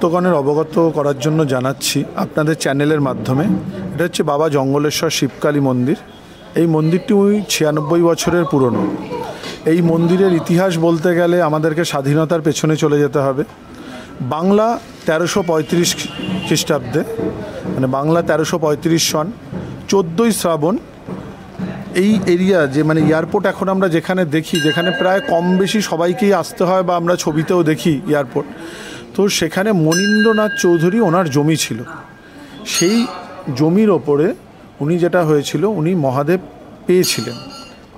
ভক্তগণের অবগত করার জন্য জানাচ্ছি আপনাদের চ্যানেলের মাধ্যমে। এটা হচ্ছে বাবা জঙ্গলেশ্বর শিবকালী মন্দির। এই মন্দিরটি 96 বছরের পুরনো। এই মন্দিরের ইতিহাস বলতে গেলে আমাদেরকে স্বাধীনতার পেছনে চলে যেতে হবে। বাংলা 1335 খ্রিস্টাব্দে, মানে বাংলা 1335 সন 14ই শ্রাবণ এই এরিয়া যে মানে এয়ারপোর্ট এখন আমরা যেখানে দেখি, যেখানে প্রায় কম বেশি সবাইকেই আসতে হয় বা আমরা ছবিতেও দেখি এয়ারপোর্ট, তো সেখানে মনীন্দ্রনাথ চৌধুরী ওনার জমি ছিল। সেই জমির ওপরে উনি যেটা হয়েছিল, উনি মহাদেব পেয়েছিলেন।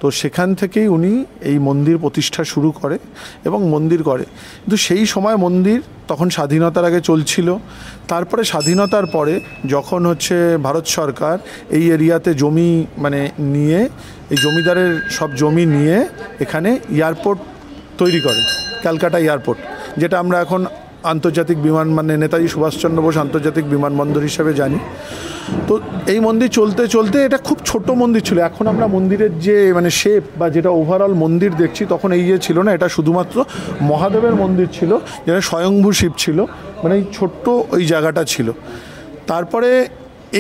তো সেখান থেকেই উনি এই মন্দির প্রতিষ্ঠা শুরু করে এবং মন্দির করে। কিন্তু সেই সময় মন্দির তখন স্বাধীনতার আগে চলছিল। তারপরে স্বাধীনতার পরে যখন হচ্ছে ভারত সরকার এই এরিয়াতে জমি মানে নিয়ে, এই জমিদারের সব জমি নিয়ে এখানে এয়ারপোর্ট তৈরি করে, ক্যালকাটা এয়ারপোর্ট, যেটা আমরা এখন আন্তর্জাতিক বিমান মানে নেতাজি সুভাষচন্দ্র বোস আন্তর্জাতিক বিমানবন্দর হিসেবে জানি। তো এই মন্দির চলতে চলতে এটা খুব ছোট মন্দির ছিল। এখন আমরা মন্দিরের যে মানে শেপ বা যেটা ওভারঅল মন্দির দেখছি, তখন এই যে ছিল না, এটা শুধুমাত্র মহাদেবের মন্দির ছিল, যেটা স্বয়ংভূ শিব ছিল, মানে এই ছোট্ট ওই জায়গাটা ছিল। তারপরে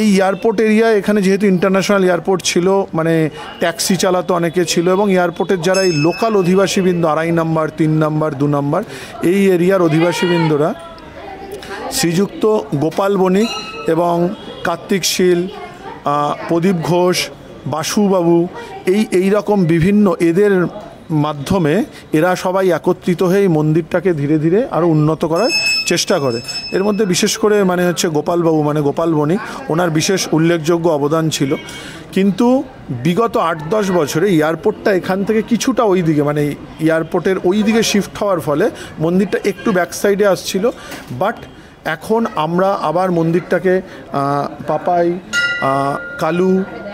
এই এয়ারপোর্ট এরিয়া, এখানে যেহেতু ইন্টারন্যাশনাল এয়ারপোর্ট ছিল, মানে ট্যাক্সি চালাতো অনেকে ছিল, এবং এয়ারপোর্টের যারা এই লোকাল অধিবাসীবৃন্দ 2.5 নম্বর 3 নম্বর 2 নম্বর এই এরিয়ার অধিবাসীবৃন্দরা শ্রীযুক্ত গোপাল বণিক এবং কার্তিক শীল, প্রদীপ ঘোষ, বাসুবাবু, এই রকম বিভিন্ন এদের মাধ্যমে এরা সবাই একত্রিত হয়ে এই মন্দিরটাকে ধীরে ধীরে আরও উন্নত করার চেষ্টা করে। এর মধ্যে বিশেষ করে মানে হচ্ছে গোপালবাবু মানে গোপাল বণিক, ওনার বিশেষ উল্লেখযোগ্য অবদান ছিল। কিন্তু বিগত 8-10 বছরে এয়ারপোর্টটা এখান থেকে কিছুটা ওই দিকে, মানে এয়ারপোর্টের ওই দিকে শিফট হওয়ার ফলে মন্দিরটা একটু ব্যাক সাইডে আসছিল। বাট এখন আমরা আবার মন্দিরটাকে পাপাই, কালু,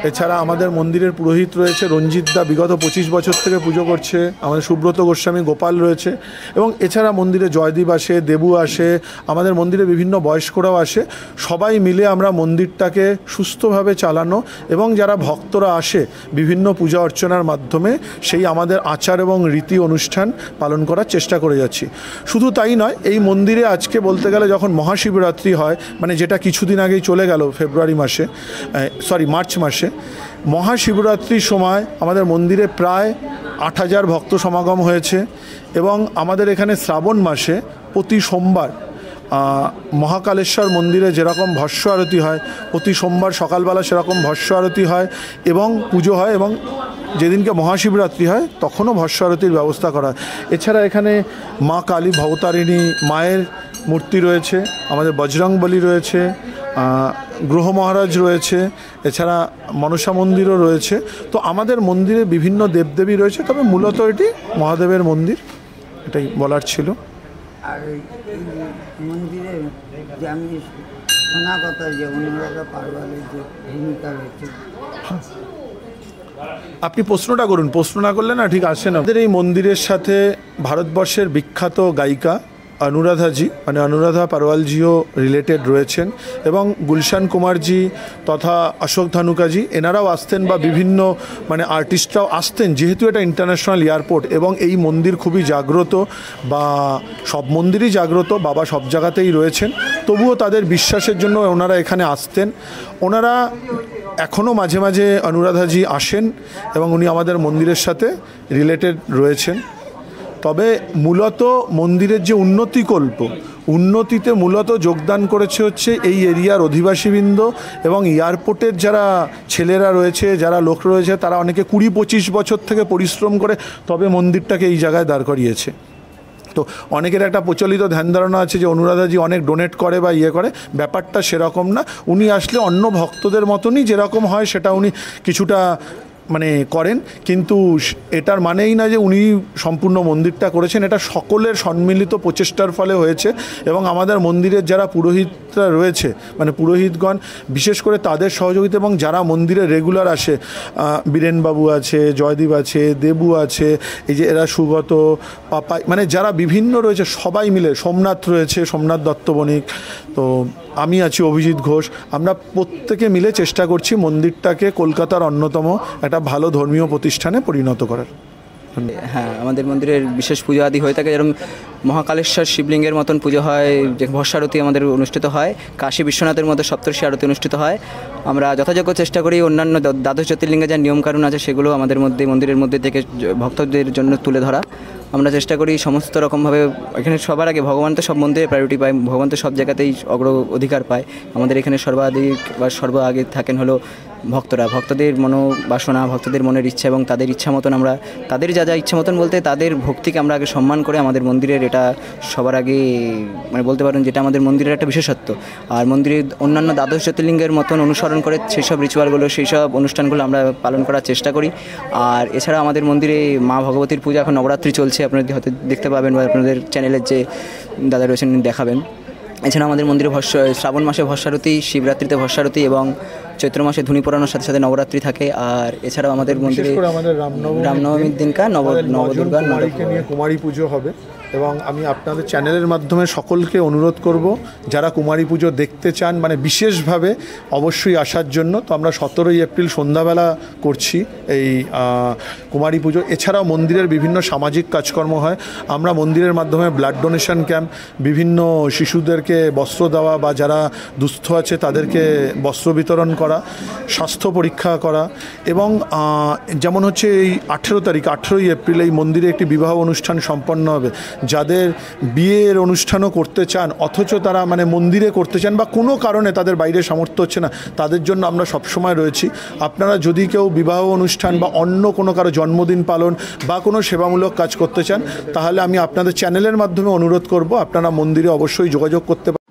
এছাড়া আমাদের মন্দিরের পুরোহিত রয়েছে রঞ্জিত দা, বিগত 25 বছর থেকে পুজো করছে। আমাদের সুব্রত গোস্বামী, গোপাল রয়েছে, এবং এছাড়া মন্দিরে জয়দীপ আসে, দেবু আসে, আমাদের মন্দিরে বিভিন্ন বয়স্করাও আসে। সবাই মিলে আমরা মন্দিরটাকে সুস্থভাবে চালানো এবং যারা ভক্তরা আসে বিভিন্ন পূজা অর্চনার মাধ্যমে সেই আমাদের আচার এবং রীতি অনুষ্ঠান পালন করার চেষ্টা করে যাচ্ছি। শুধু তাই নয়, এই মন্দিরে আজকে বলতে গেলে যখন মহাশিবরাত্রি হয়, মানে যেটা কিছুদিন আগেই চলে গেল মার্চ মাসে, মহাশিবরাত্রির সময় আমাদের মন্দিরে প্রায় 8,000 ভক্ত সমাগম হয়েছে। এবং আমাদের এখানে শ্রাবণ মাসে প্রতি সোমবার মহাকালেশ্বর মন্দিরে যেরকম ভস্য আরতি হয়, প্রতি সোমবার সকালবেলা সেরকম ভস্য আরতি হয় এবং পুজো হয়, এবং যেদিনকে মহাশিবরাত্রি হয় তখনও ভস্য আরতির ব্যবস্থা করা হয়। এছাড়া এখানে মা কালী ভবতারিণী মায়ের মূর্তি রয়েছে, আমাদের বজরংবলী রয়েছে, গ্রহ মহারাজ রয়েছে, এছাড়া মনসা মন্দিরও রয়েছে। তো আমাদের মন্দিরে বিভিন্ন দেবদেবী রয়েছে, তবে মূলত এটি মহাদেবের মন্দির, এটাই বলার ছিল। আর মন্দিরে যে আমি শোনা কথা যে অনুরাধা পারওয়ালের যে ভূমিকা রয়েছে, আপনি প্রশ্নটা করুন, প্রশ্ন না করলে না ঠিক আসে না। আমাদের এই মন্দিরের সাথে ভারতবর্ষের বিখ্যাত গায়িকা অনুরাধাজি মানে অনুরাধা পারওয়ালজিও রিলেটেড রয়েছেন, এবং গুলশান কুমারজি তথা অশোক ধানুকাজি এনারাও আসতেন, বা বিভিন্ন মানে আর্টিস্টরাও আসতেন, যেহেতু এটা ইন্টারন্যাশনাল এয়ারপোর্ট এবং এই মন্দির খুবই জাগ্রত, বা সব মন্দিরই জাগ্রত, বাবা সব জায়গাতেই রয়েছেন, তবুও তাদের বিশ্বাসের জন্য ওনারা এখানে আসতেন। ওনারা এখনও মাঝে মাঝে অনুরাধাজি আসেন এবং উনি আমাদের মন্দিরের সাথে রিলেটেড রয়েছেন। তবে মূলত মন্দিরের যে উন্নতিতে মূলত যোগদান করেছে হচ্ছে এই এরিয়ার অধিবাসীবৃন্দ, এবং এয়ারপোর্টের যারা ছেলেরা রয়েছে, যারা লোক রয়েছে, তারা অনেকে 20-25 বছর থেকে পরিশ্রম করে তবে মন্দিরটাকে এই জায়গায় দাঁড় করিয়েছে। তো অনেকের একটা প্রচলিত ধ্যান ধারণা আছে যে অনুরাধাজি অনেক ডোনেট করে বা করে, ব্যাপারটা সেরকম না। উনি আসলে অন্য ভক্তদের মতনই যেরকম হয় সেটা উনি কিছুটা মানে করেন, কিন্তু এটার মানেই না যে উনি সম্পূর্ণ মন্দিরটা করেছেন। এটা সকলের সম্মিলিত প্রচেষ্টার ফলে হয়েছে, এবং আমাদের মন্দিরের যারা পুরোহিতরা রয়েছে মানে পুরোহিতগণ বিশেষ করে তাদের সহযোগিতা, এবং যারা মন্দিরে রেগুলার আসে, বীরেনবাবু আছে, জয়দীপ আছে, দেবু আছে, এই যে এরা সুগত, পাপাই, মানে যারা বিভিন্ন রয়েছে সবাই মিলে, সোমনাথ রয়েছে, সোমনাথ দত্ত বণিক, তো আমি আছি অভিজিৎ ঘোষ, আমরা প্রত্যেকে মিলে চেষ্টা করছি মন্দিরটাকে কলকাতার অন্যতম একটা ভালো ধর্মীয় প্রতিষ্ঠানে পরিণত করার। হ্যাঁ, আমাদের মন্দিরের বিশেষ পুজো আদি হয়ে থাকে, যেরকম মহাকালেশ্বর শিবলিঙ্গের মতন পুজো হয়, যে ভস্মারতি আমাদের অনুষ্ঠিত হয়, কাশী বিশ্বনাথের মধ্যে সপ্তর্ষি আরতি অনুষ্ঠিত হয়। আমরা যথাযোগ্য চেষ্টা করি অন্যান্য দ্বাদশ জ্যোতির্লিঙ্গে যা নিয়মকানুন আছে সেগুলো আমাদের মধ্যে মন্দিরের মধ্যে থেকে ভক্তদের জন্য তুলে ধরা। আমরা চেষ্টা করি সমস্ত রকমভাবে, এখানে সবার আগে ভগবান তো সব মন্দিরে প্রায়োরিটি পায়, ভগবান তো সব জায়গাতেই অধিকার পায়। আমাদের এখানে সর্বাধিক বা আগে থাকেন হলো ভক্তরা, ভক্তদের মনোবাসনা, ভক্তদের মনের ইচ্ছা এবং তাদের ইচ্ছা মতন আমরা তাদের যা ইচ্ছা মতন বলতে তাদের ভক্তিকে আমরা আগে সম্মান করে আমাদের মন্দিরের এটা সবার আগে বলতে পারেন যেটা আমাদের মন্দিরের একটা বিশেষত্ব। আর মন্দিরের অন্যান্য দ্বাদশ জ্যোতির্লিঙ্গের মতন অনুসরণ করে সেই সব রিচুয়ালগুলো, সেই সব অনুষ্ঠানগুলো আমরা পালন করার চেষ্টা করি। আর এছাড়া আমাদের মন্দিরে মা ভগবতীর পূজা এখন নবরাত্রি চলছে, আপনারা হয়তো দেখতে পাবেন বা আপনাদের চ্যানেলের যে দাদা রয়েছেন দেখাবেন। এছাড়া আমাদের মন্দিরে শ্রাবণ মাসে ভস্মারতি, শিবরাত্রিতে ভস্মারতি এবং চৈত্র মাসে ধুনি পড়ানোর সাথে সাথে নবরাত্রি থাকে। আর এছাড়াও আমাদের মন্দিরে রামনবমীর দিনকার নবদুর্গা নিয়ে কুমারী পুজো হবে। এবং আমি আপনাদের চ্যানেলের মাধ্যমে সকলকে অনুরোধ করব যারা কুমারী পুজো দেখতে চান বিশেষভাবে অবশ্যই আসার জন্য। তো আমরা 17ই এপ্রিল সন্ধ্যাবেলা করছি এই কুমারী পুজো। এছাড়াও মন্দিরের বিভিন্ন সামাজিক কাজকর্ম হয়। আমরা মন্দিরের মাধ্যমে ব্লাড ডোনেশন ক্যাম্প, বিভিন্ন শিশুদেরকে বস্ত্র দেওয়া বা যারা দুস্থ আছে তাদেরকে বস্ত্র বিতরণ করা, স্বাস্থ্য পরীক্ষা করা এবং যেমন হচ্ছে এই 18ই এপ্রিল এই মন্দিরে একটি বিবাহ অনুষ্ঠান সম্পন্ন হবে। যাদের বিয়ের অনুষ্ঠানও করতে চান অথচ তারা মন্দিরে করতে চান বা কোনো কারণে তাদের বাইরে সামর্থ্য হচ্ছে না, তাদের জন্য আমরা সবসময় রয়েছি। আপনারা যদি কেউ বিবাহ অনুষ্ঠান বা অন্য কোনো কারো জন্মদিন পালন বা কোনো সেবামূলক কাজ করতে চান তাহলে আমি আপনাদের চ্যানেলের মাধ্যমে অনুরোধ করব আপনারা মন্দিরে অবশ্যই যোগাযোগ করতে পারেন।